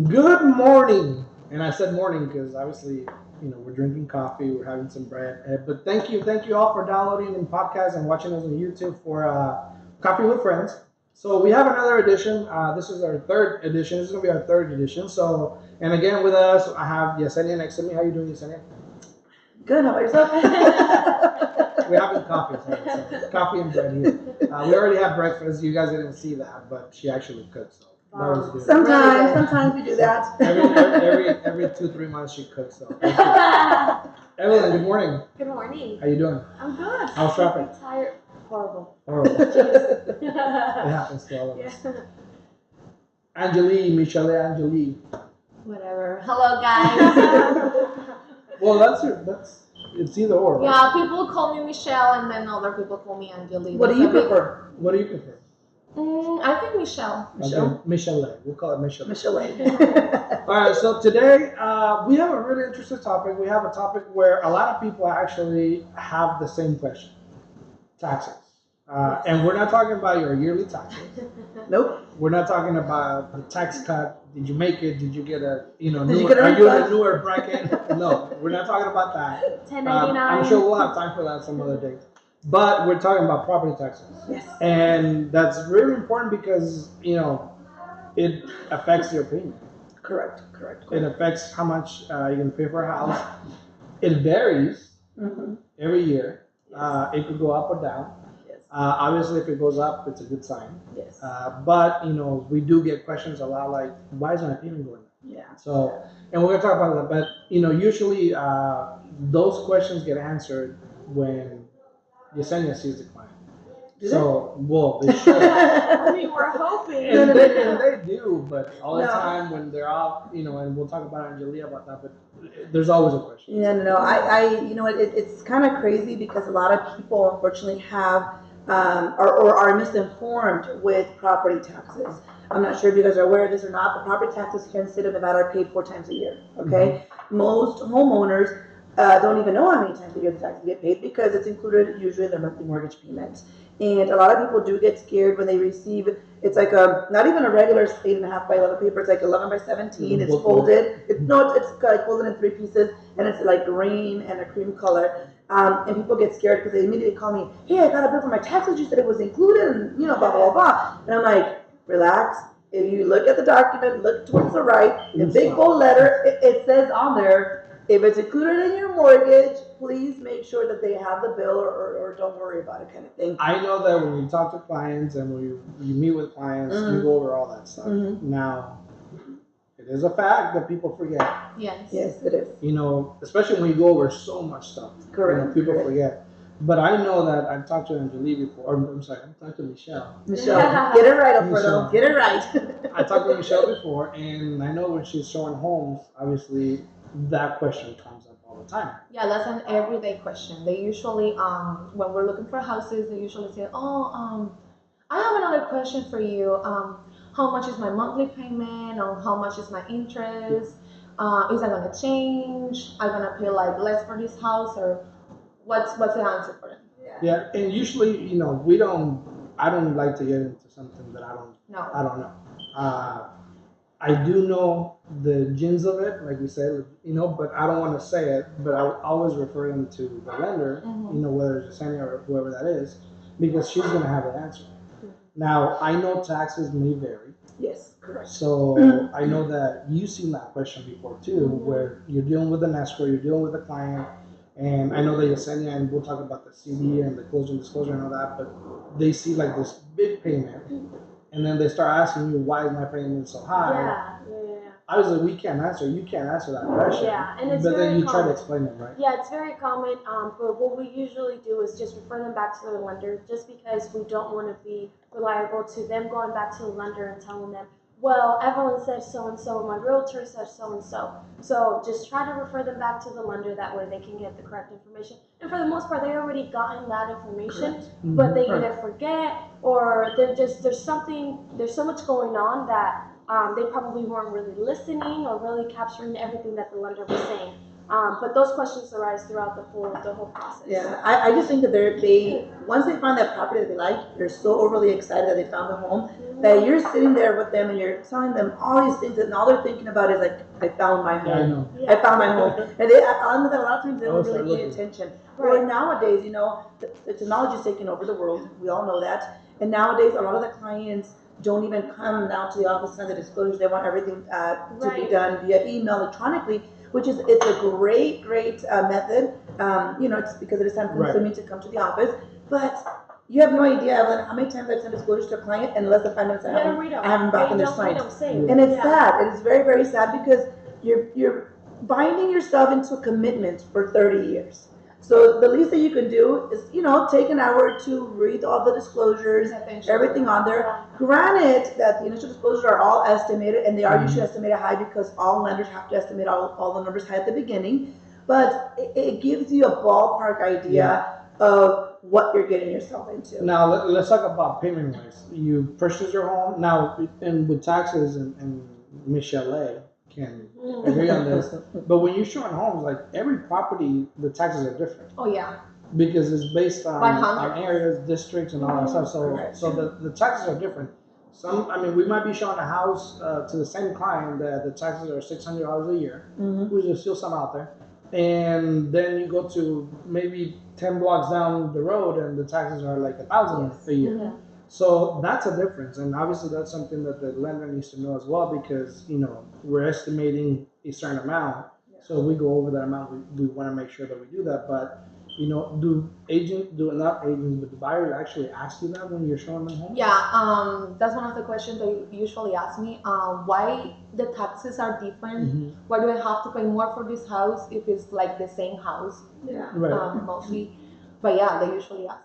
Good morning. And I said morning because obviously, we're drinking coffee, we're having some bread. But thank you all for downloading the podcast and watching us on YouTube for Coffee with Friends. So we have another edition. This is our third edition. This is gonna be our third edition. So, and again with us, I have Yesenia next to me. How you doing, Yesenia? Good. How about yourself? We're having coffee today, so coffee and bread here. We already have breakfast. You guys didn't see that, but she actually cooked, so that was good. Sometimes we do that. Every 2-3 months she cooks, so. Evelyn, good morning. Good morning. How you doing? I'm good. How's traffic? I'm tired. Horrible. Horrible. It happens to all of us. Angelique, Michelle Angelique. Whatever. Hello, guys. Well, it's either or. Right? Yeah, people call me Michelle, and then other people call me Angelique. What do you prefer? What do you prefer? I think Michelle. Okay, Michelle. We'll call it Michelle. Michelle. All right, so today we have a really interesting topic. We have a topic where a lot of people actually have the same question: taxes. And we're not talking about your yearly taxes. Nope. We're not talking about the tax cut. Did you make it? Did you get a are you in a newer bracket? No, we're not talking about that. 1099. I'm sure we'll have time for that some other day. But we're talking about property taxes. Yes. And that's really important because, it affects your payment. Correct. It affects how much you can pay for a house. It varies every year. It could go up or down. Yes. Obviously, if it goes up, it's a good sign. Yes. But we do get questions a lot like, why is my payment going up? Yeah. So, and we're gonna talk about that. But usually those questions get answered when Yesenia sees the client. Well, they should. I mean, we're hoping. And they do, but all the time when they're off, and we'll talk about Angelia about that, but there's always a question. No. It's kind of crazy because a lot of people unfortunately have or are misinformed with property taxes. I'm not sure if you guys are aware of this or not, but property taxes here in the state of Nevada are paid 4 times a year. Okay, most homeowners don't even know how many times a year the taxes get paid because it's included usually in their monthly mortgage payments. And a lot of people do get scared when they receive, it's like not even a regular 8.5 by 11 paper, it's like 11 by 17, it's folded. It's like folded in 3 pieces, and it's like green and a cream color. And people get scared because they immediately call me, hey, I got a bill for my taxes, you said it was included, and blah, blah, blah. And I'm like, relax. If you look at the document, look towards the right, in big bold letter, it says on there, if it's included in your mortgage, please make sure that they have the bill or don't worry about it kind of thing. I know that when you talk to clients and when you meet with clients, you go over all that stuff. Now, it is a fact that people forget. Yes, it is. Especially when you go over so much stuff. Correct. People forget. But I know that I've talked to Angelique before, or I'm sorry, I've talked to Michelle. Michelle, get it right, Alfredo. Get it right. I talked to Michelle before, and I know when she's showing homes, obviously, that question comes up all the time. Yeah, that's an everyday question. They usually, when we're looking for houses, they usually say, I have another question for you. How much is my monthly payment? Or how much is my interest? Is that gonna change? I'm gonna pay like less for this house, or what's the answer for them? Yeah, and usually, I don't like to get into something that I don't know. I do know the gins of it, like we said, but I don't want to say it, but I would always refer them to the lender, whether it's Yesenia or whoever that is, because she's going to have the answer. Now, I know taxes may vary. Yes, correct. So I know that you've seen that question before too, where you're dealing with an escrow, you're dealing with a client, and I know that Yesenia, and we'll talk about the CD and the closing disclosure and all that, but they see like this big payment, and then they start asking you, why is my payment so high? Yeah. Obviously, we can't answer. You can't answer that question. Yeah, and it's but very then you common. try to explain it, right? Yeah, it's very common. But what we usually do is just refer them back to the lender, just because we don't want to be reliable to them going back to the lender and telling them, well, Evelyn said so and so, my realtor said so and so. So just try to refer them back to the lender. That way they can get the correct information. And for the most part, they already gotten that information, but they either forget or there's so much going on that they probably weren't really listening or really capturing everything that the lender was saying. But those questions arise throughout the whole process. Yeah, I just think that once they find that property that they like, they're so overly excited that they found a home that you're sitting there with them and you're telling them all these things and all they're thinking about is like, I found my Yeah, I home. know. I found my home. And I know that a lot of times they don't Start really pay looking. attention. Right. Or nowadays, the technology is taking over the world. We all know that. And nowadays, a lot of the clients don't even come down to the office and the disclosures. They want everything to be Right. done via email, electronically, which is it's a great method. It's because it is time consuming to come to the office, but you have no idea, Evelyn, how many times I've sent disclosures to a client and less than 5 minutes You gotta read them. I haven't gotten their Read sign. them, same. And it's Yeah. sad. It is very, very sad because you're binding yourself into a commitment for 30 years. So the least that you can do is, take an hour or two, read all the disclosures, everything on there. Granted that the initial disclosures are all estimated, and they are usually estimated high because all lenders have to estimate all the numbers high at the beginning. But it gives you a ballpark idea of what you're getting yourself into. Now let's talk about payment wise. You purchase your home now, and with taxes, and Michelle can agree on this. But when you're showing homes, like every property, the taxes are different Oh yeah. because it's based on By hundreds. areas, districts, and all that stuff. So the taxes are different. We might be showing a house to the same client that the taxes are $600 a year, which is still some out there. And then you go to maybe 10 blocks down the road, and the taxes are like $1,000 a year. So that's a difference, and obviously that's something that the lender needs to know as well, because we're estimating a certain amount. So we go over that amount. We want to make sure that we do that. But do the buyers actually ask you that when you're showing them home? Yeah, that's one of the questions they usually ask me. Why the taxes are different? Why do I have to pay more for this house if it's like the same house? Yeah. Right. Mostly, but yeah, they usually ask.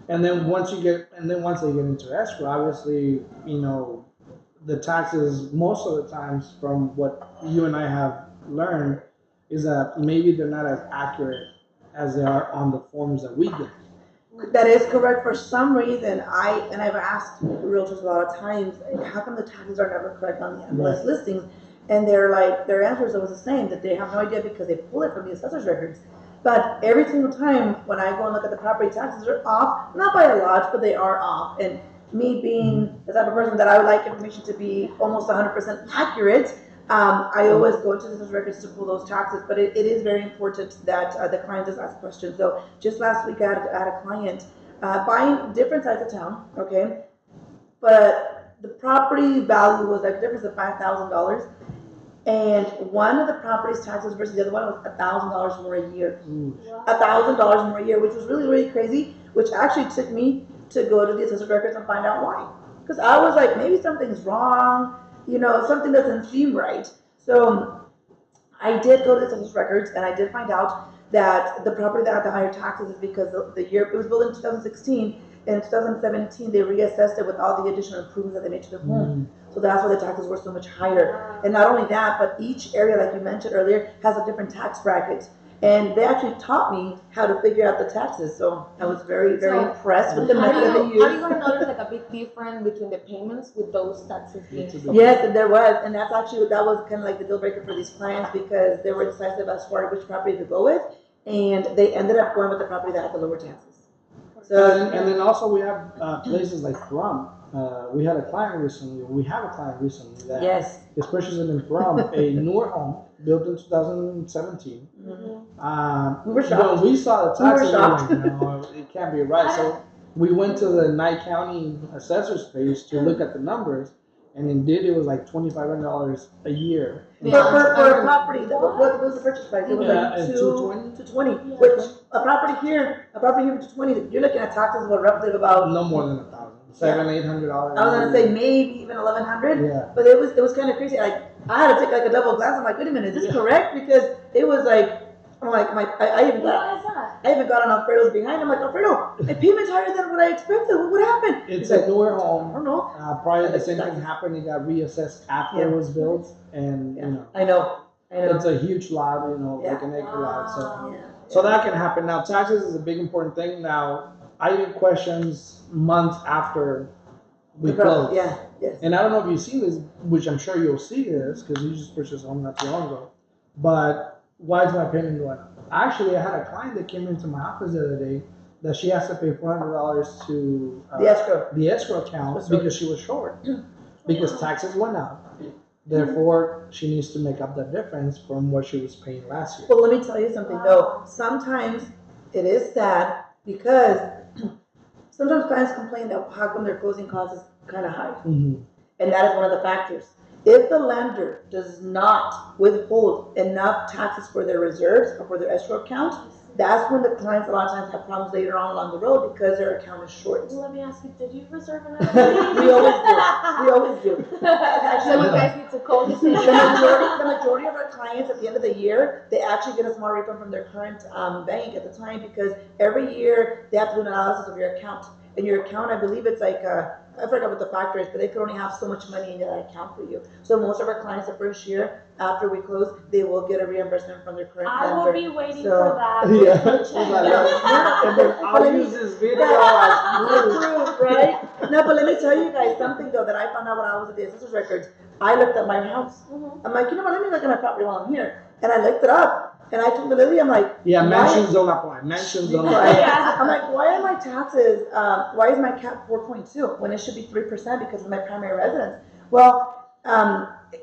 And then once they get into escrow, obviously, the taxes most of the times, from what you and I have learned, is that maybe they're not as accurate as they are on the forms that we get. That is correct. For some reason, I've asked realtors a lot of times, how come the taxes are never correct on the MLS listings? And their answer is always the same, that they have no idea because they pull it from the assessor's records. But every single time when I go and look at the property, taxes are off, not by a lot, but they are off. And me being the type of person that I would like information to be almost 100% accurate, I always go to the records to pull those taxes. But it is very important that the client does ask questions. So just last week I had a client buying different sides of town, okay? But the property value was like a difference of $5,000. And one of the property's taxes versus the other one was $1,000 more a year. $1,000 more a year, which was really, really crazy, which actually took me to go to the assessor records and find out why. Because I was like, maybe something's wrong, something doesn't seem right. So I did go to the assessor's records, and I did find out that the property that had the higher taxes is because the year it was built in 2016. In 2017, they reassessed it with all the additional improvements that they made to the home. So that's why the taxes were so much higher. And not only that, but each area, like you mentioned earlier, has a different tax bracket. And they actually taught me how to figure out the taxes. So I was very, very impressed with the method they used. Are you going to notice like a big difference between the payments with those taxes being? Yes, and there was. And that was kind of like the deal breaker for these clients, because they were decisive as far as which property to go with. And they ended up going with the property that had the lower taxes. So, and then also we have places like Thrum. We have a client recently that is purchasing in Thrum a newer home built in 2017. we were shocked. When we saw the taxes, we were like, it can't be right. So we went to the Nye County assessor's page to look at the numbers, and indeed it was like $2,500 a year. For a property, what was the purchase price? It was like $220, which a property here for $220, you're looking at taxes of roughly about no more than $1,000, $700-800. I was gonna say maybe even $1,100. Yeah. But it was kind of crazy. Like I had to take like a double glance. I'm like, wait a minute, is this correct? Because it was like, I'm like, I even got on Alfredo's behind. I'm like, Alfredo, my payment's higher than what I expected. What happened? It's a newer home. I don't know. Probably the same thing happened. It got reassessed after it was built, and I know. It's a huge lot, like an acre lot. So that can happen. Now, taxes is a big important thing. Now, I get questions months after we close. Yes. And I don't know if you've seen this, which I'm sure you'll see this because you just purchased a home not too long ago. But why is my payment going up? Actually, I had a client that came into my office the other day that she has to pay $400 to the escrow account because she was short, because taxes went up. Therefore, she needs to make up the difference from what she was paying last year. Well, let me tell you something though. Sometimes it is sad because sometimes clients complain that how come their closing cost is kind of high. Mm-hmm. And that is one of the factors. If the lender does not withhold enough taxes for their reserves or for their escrow account, that's when the clients a lot of times have problems later on along the road because their account is short. Let me ask you, did you reserve another? We always do. We always do. So you guys need to call this in. The majority of our clients at the end of the year, they actually get a small refund from their current bank at the time because every year they have to do an analysis of your account. And your account, I believe it's like, I forgot what the factor is, but they could only have so much money in that account for you. So most of our clients the first year after we close, they will get a reimbursement from their current I lender. will be waiting So- for that. Yeah. And then I'll use this video as proof. Right? No, but let me tell you guys something though that I found out when I was at the assessor's records. I looked at my house. I'm like, you know what? Let me look at my property while I'm here. And I looked it up. And I told Lily, I'm like, Yeah, why- mansions don't apply. Mansions don't Right. apply. I'm like, why are my taxes, why is my cap 4.2 when it should be 3% because of my primary residence? Well,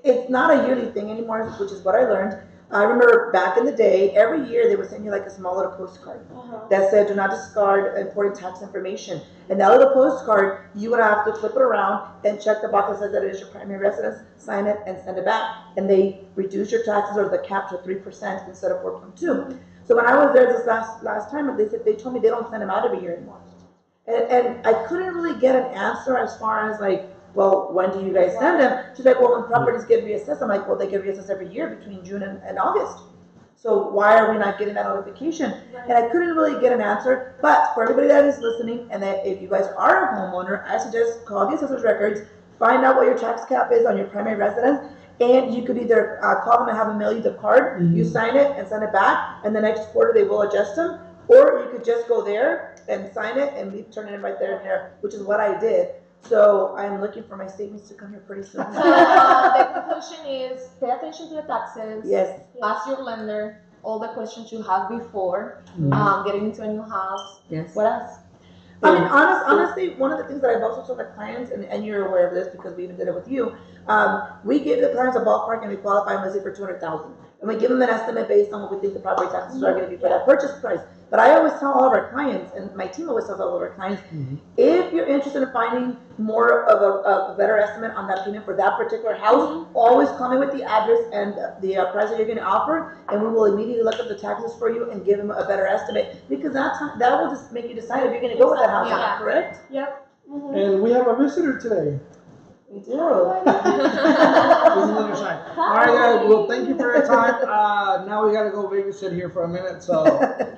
it's not a yearly thing anymore, which is what I learned. I remember back in the day, every year they would send you like a small little postcard that said, do not discard important tax information. And that little postcard, you would have to flip it around and check the box that says that it is your primary residence, sign it, and send it back. And they reduce your taxes or the cap to 3% instead of 4.2. So when I was there this last time, they told me they don't send them out every year anymore. And I couldn't really get an answer as far as like, well, when do you guys send them? She's like, well, when properties get reassessed. I'm like, well, they get reassessed every year between June and August. So why are we not getting that notification? And I couldn't really get an answer. But for everybody that is listening, and that if you guys are a homeowner, I suggest call the assessor's records, find out what your tax cap is on your primary residence, and you could either call them and have them mail you the card, you sign it and send it back, and the next quarter they will adjust them, or you could just go there and sign it and turn it in right there and there, which is what I did. So I'm looking for my statements to come here pretty soon. So the conclusion is pay attention to the taxes. Yes. Ask your lender all the questions you have before getting into a new house. Yes. What else? I mean, honestly, one of the things that I've also told the clients, and you're aware of this because we even did it with you, we give the clients a ballpark and we qualify them, let's say, for $200,000. And we give them an estimate based on what we think the property taxes are going to be for that purchase price. But I always tell all of our clients, and my team always tells all of our clients, if you're interested in finding more of a better estimate on that payment for that particular house, always call me with the address and the price that you're going to offer, and we will immediately look up the taxes for you and give them a better estimate, because that will just make you decide if you're going to go with that house, Yeah. correct? Yep. And we have a visitor today. We do. All right, guys. Well, thank you for your time. Now we gotta go babysit here for a minute. So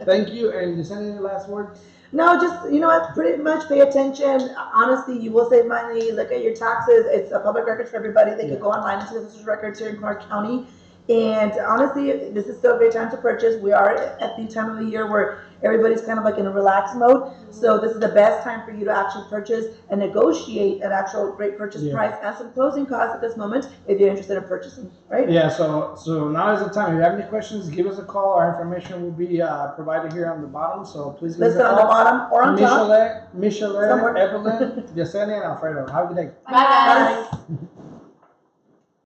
thank you. And is there any last words? No, just, you know what, pretty much pay attention. Honestly, you will save money. Look at your taxes. It's a public record for everybody. They can go online and see the assessor's records here in Clark County. And honestly, this is still a great time to purchase. We are at the time of the year where everybody's kind of like in a relaxed mode. So this is the best time for you to actually purchase and negotiate an actual great purchase price and some closing costs at this moment if you're interested in purchasing, right? Yeah. So now is the time. If you have any questions, give us a call. Our information will be provided here on the bottom. So please give us a Listed on the call. bottom or on top. Michelle, Somewhere. Evelyn, Yesenia, and Alfredo. Have a good day. Bye, guys. Bye.